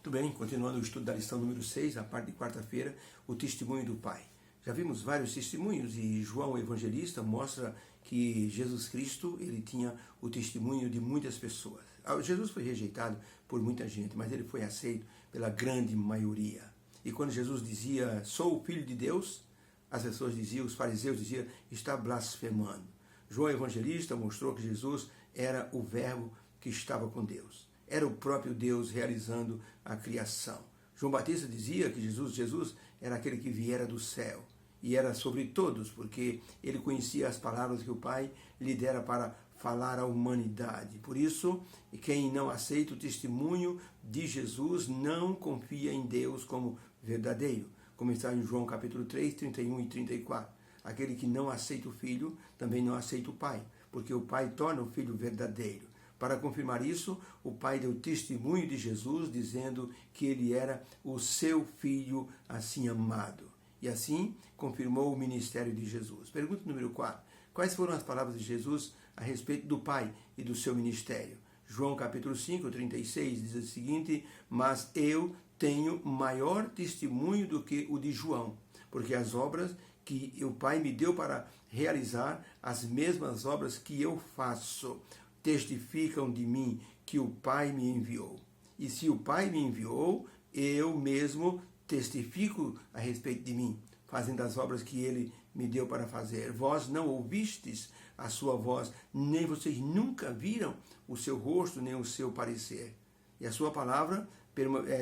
Muito bem, continuando o estudo da lição número 6, a parte de quarta-feira, o testemunho do Pai. Já vimos vários testemunhos e João, o evangelista, mostra que Jesus Cristo, ele tinha o testemunho de muitas pessoas. Jesus foi rejeitado por muita gente, mas ele foi aceito pela grande maioria. E quando Jesus dizia, sou o Filho de Deus, as pessoas diziam, os fariseus diziam, está blasfemando. João, evangelista, mostrou que Jesus era o Verbo que estava com Deus. Era o próprio Deus realizando a criação. João Batista dizia que Jesus era aquele que viera do céu e era sobre todos, porque ele conhecia as palavras que o Pai lhe dera para falar à humanidade. Por isso, quem não aceita o testemunho de Jesus não confia em Deus como verdadeiro, como está em João capítulo 3, 31 e 34. Aquele que não aceita o Filho também não aceita o Pai, porque o Pai torna o Filho verdadeiro. Para confirmar isso, o Pai deu testemunho de Jesus, dizendo que ele era o seu Filho assim amado. E assim confirmou o ministério de Jesus. Pergunta número 4. Quais foram as palavras de Jesus a respeito do Pai e do seu ministério? João capítulo 5, 36 diz o seguinte, mas eu tenho maior testemunho do que o de João, porque as obras que o Pai me deu para realizar, as mesmas obras que eu faço, testificam de mim que o Pai me enviou. E se o Pai me enviou, eu mesmo testifico a respeito de mim, fazendo as obras que ele me deu para fazer. Vós não ouvistes a sua voz, nem vocês nunca viram o seu rosto, nem o seu parecer. E a sua palavra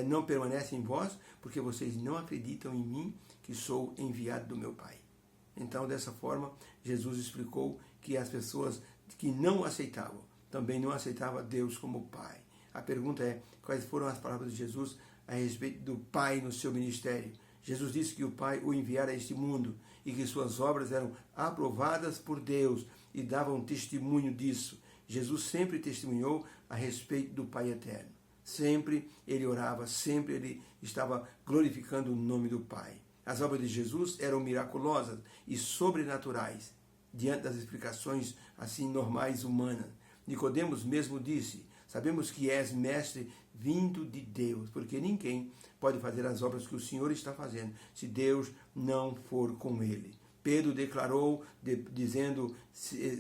não permanece em vós, porque vocês não acreditam em mim, que sou enviado do meu Pai. Então, dessa forma, Jesus explicou que as pessoas que não aceitavam, também não aceitavam Deus como Pai. A pergunta é, quais foram as palavras de Jesus a respeito do Pai no seu ministério? Jesus disse que o Pai o enviara a este mundo e que suas obras eram aprovadas por Deus e davam testemunho disso. Jesus sempre testemunhou a respeito do Pai eterno. Sempre ele orava, sempre ele estava glorificando o nome do Pai. As obras de Jesus eram miraculosas e sobrenaturais, diante das explicações assim normais humanas. Nicodemos mesmo disse, sabemos que és mestre vindo de Deus, porque ninguém pode fazer as obras que o Senhor está fazendo, se Deus não for com ele. Pedro declarou, dizendo,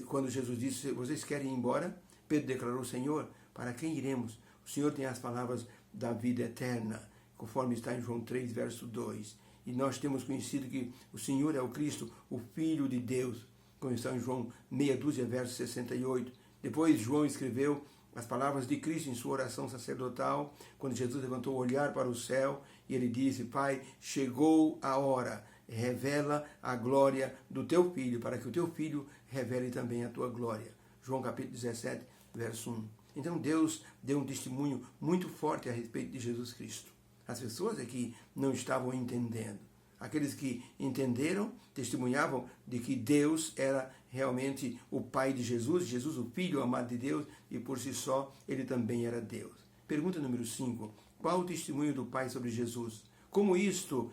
quando Jesus disse, vocês querem ir embora? Pedro declarou, Senhor, para quem iremos? O Senhor tem as palavras da vida eterna, conforme está em João 3, verso 2. E nós temos conhecido que o Senhor é o Cristo, o Filho de Deus, como está em João meia dúzia, verso 68. Depois João escreveu as palavras de Cristo em sua oração sacerdotal, quando Jesus levantou o olhar para o céu e ele disse, Pai, chegou a hora, revela a glória do teu Filho, para que o teu Filho revele também a tua glória. João capítulo 17, verso 1. Então Deus deu um testemunho muito forte a respeito de Jesus Cristo. As pessoas é que não estavam entendendo. Aqueles que entenderam, testemunhavam de que Deus era realmente o Pai de Jesus, Jesus o Filho amado de Deus, e por si só, ele também era Deus. Pergunta número 5. Qual o testemunho do Pai sobre Jesus? Como isto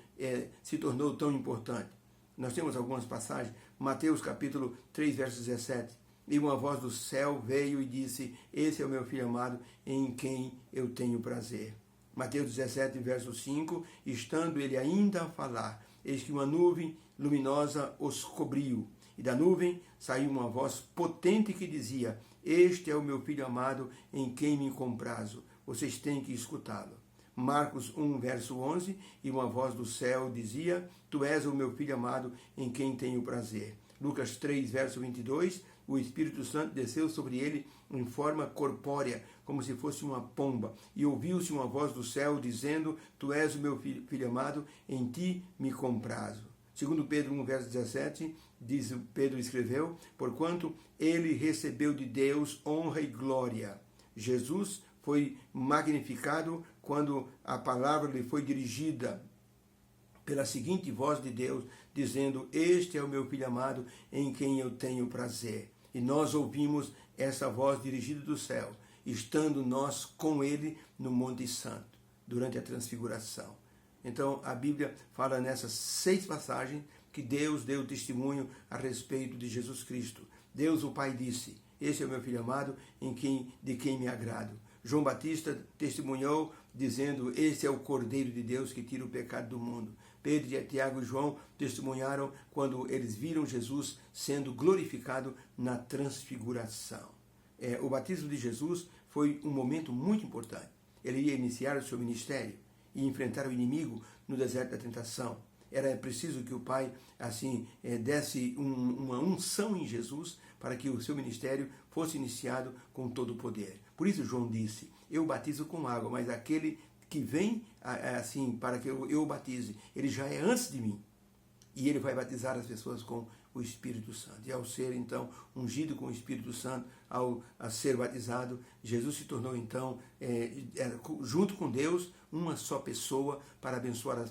se tornou tão importante? Nós temos algumas passagens, Mateus capítulo 3, verso 17. E uma voz do céu veio e disse, esse é o meu Filho amado, em quem eu tenho prazer. Mateus 17, verso 5, estando ele ainda a falar, eis que uma nuvem luminosa os cobriu, e da nuvem saiu uma voz potente que dizia, este é o meu Filho amado, em quem me comprazo, vocês têm que escutá-lo. Marcos 1, verso 11, e uma voz do céu dizia, tu és o meu Filho amado, em quem tenho prazer. Lucas 3, verso 22, o Espírito Santo desceu sobre ele em forma corpórea, como se fosse uma pomba, e ouviu-se uma voz do céu dizendo, tu és o meu filho amado, em ti me comprazo. Segundo Pedro 1, verso 17, Pedro escreveu, porquanto ele recebeu de Deus honra e glória. Jesus foi magnificado quando a palavra lhe foi dirigida pela seguinte voz de Deus, dizendo, este é o meu Filho amado, em quem eu tenho prazer. E nós ouvimos essa voz dirigida do céu, estando nós com ele no Monte Santo, durante a transfiguração. Então, a Bíblia fala nessas 6 passagens que Deus deu testemunho a respeito de Jesus Cristo. Deus, o Pai, disse, esse é o meu Filho amado, de quem me agrado. João Batista testemunhou dizendo: esse é o Cordeiro de Deus que tira o pecado do mundo. Pedro, Tiago e João testemunharam quando eles viram Jesus sendo glorificado na transfiguração. O batismo de Jesus foi um momento muito importante. Ele ia iniciar o seu ministério e enfrentar o inimigo no deserto da tentação. Era preciso que o Pai desse uma unção em Jesus para que o seu ministério fosse iniciado com todo o poder. Por isso João disse: eu batizo com água, mas aquele que vem para que eu o batize, ele já é antes de mim. E ele vai batizar as pessoas com o Espírito Santo. E ao ser, então, ungido com o Espírito Santo, a ser batizado, Jesus se tornou, então, junto com Deus, uma só pessoa para abençoar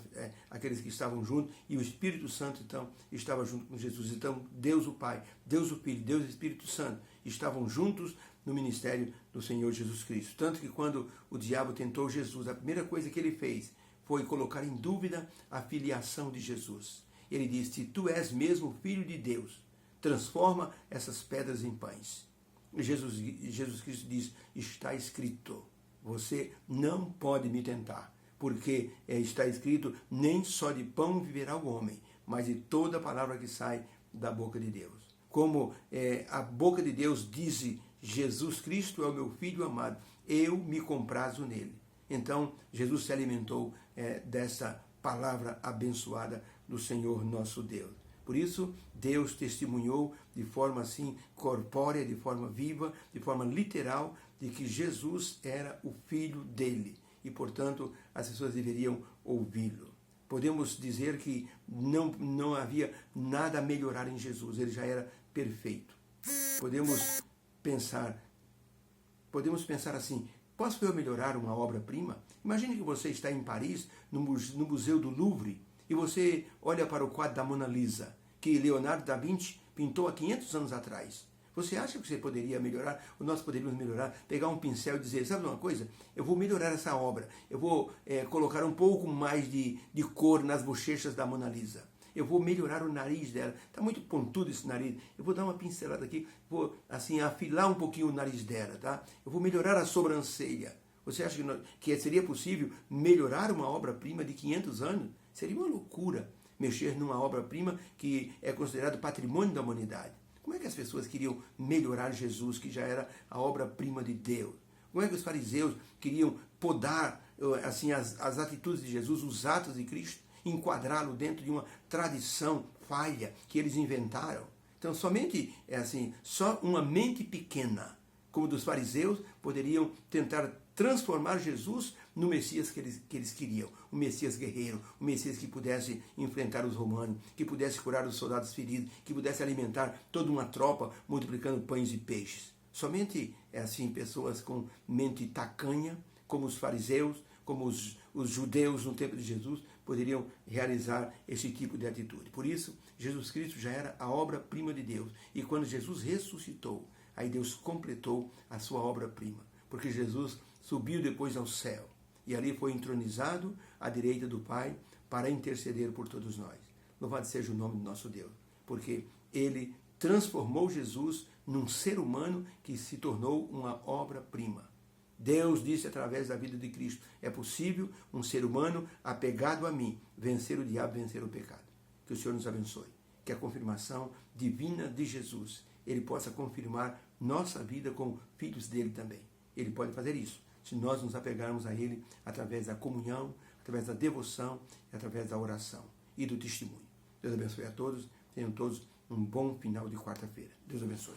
aqueles que estavam juntos. E o Espírito Santo, então, estava junto com Jesus. Então, Deus o Pai, Deus o Filho, Deus o Espírito Santo estavam juntos no ministério do Senhor Jesus Cristo. Tanto que quando o diabo tentou Jesus, a primeira coisa que ele fez foi colocar em dúvida a filiação de Jesus. Ele disse: se tu és mesmo filho de Deus, transforma essas pedras em pães. E Jesus Cristo diz: está escrito, você não pode me tentar, porque está escrito: nem só de pão viverá o homem, mas de toda palavra que sai da boca de Deus. Como a boca de Deus diz: Jesus Cristo é o meu Filho amado, eu me comprazo nele. Então, Jesus se alimentou dessa palavra abençoada do Senhor nosso Deus. Por isso, Deus testemunhou de forma assim corpórea, de forma viva, de forma literal, de que Jesus era o Filho dele. E, portanto, as pessoas deveriam ouvi-lo. Podemos dizer que não havia nada a melhorar em Jesus, ele já era perfeito. Podemos pensar assim: posso eu melhorar uma obra-prima? Imagine que você está em Paris, no Museu do Louvre, e você olha para o quadro da Mona Lisa, que Leonardo da Vinci pintou há 500 anos atrás. Você acha que você poderia melhorar, ou nós poderíamos melhorar, pegar um pincel e dizer: sabe uma coisa? Eu vou melhorar essa obra, eu vou colocar um pouco mais de cor nas bochechas da Mona Lisa. Eu vou melhorar o nariz dela. Está muito pontudo esse nariz. Eu vou dar uma pincelada aqui, vou afilar um pouquinho o nariz dela, tá? Eu vou melhorar a sobrancelha. Você acha que seria possível melhorar uma obra-prima de 500 anos? Seria uma loucura mexer numa obra-prima que é considerado patrimônio da humanidade. Como é que as pessoas queriam melhorar Jesus, que já era a obra-prima de Deus? Como é que os fariseus queriam podar as atitudes de Jesus, os atos de Cristo, enquadrá-lo dentro de uma tradição falha que eles inventaram? Então, só uma mente pequena, como dos fariseus, poderiam tentar transformar Jesus no Messias que eles queriam. O Messias guerreiro, o Messias que pudesse enfrentar os romanos, que pudesse curar os soldados feridos, que pudesse alimentar toda uma tropa multiplicando pães e peixes. Somente pessoas com mente tacanha, como os fariseus, como os judeus no tempo de Jesus, poderiam realizar esse tipo de atitude. Por isso, Jesus Cristo já era a obra-prima de Deus. E quando Jesus ressuscitou, aí Deus completou a sua obra-prima. Porque Jesus subiu depois ao céu e ali foi entronizado à direita do Pai para interceder por todos nós. Louvado seja o nome do nosso Deus, porque ele transformou Jesus num ser humano que se tornou uma obra-prima. Deus disse através da vida de Cristo: é possível um ser humano apegado a mim vencer o diabo, vencer o pecado. Que o Senhor nos abençoe. Que a confirmação divina de Jesus, ele possa confirmar nossa vida como filhos dele também. Ele pode fazer isso se nós nos apegarmos a ele através da comunhão, através da devoção, através da oração e do testemunho. Deus abençoe a todos. Tenham todos um bom final de quarta-feira. Deus abençoe.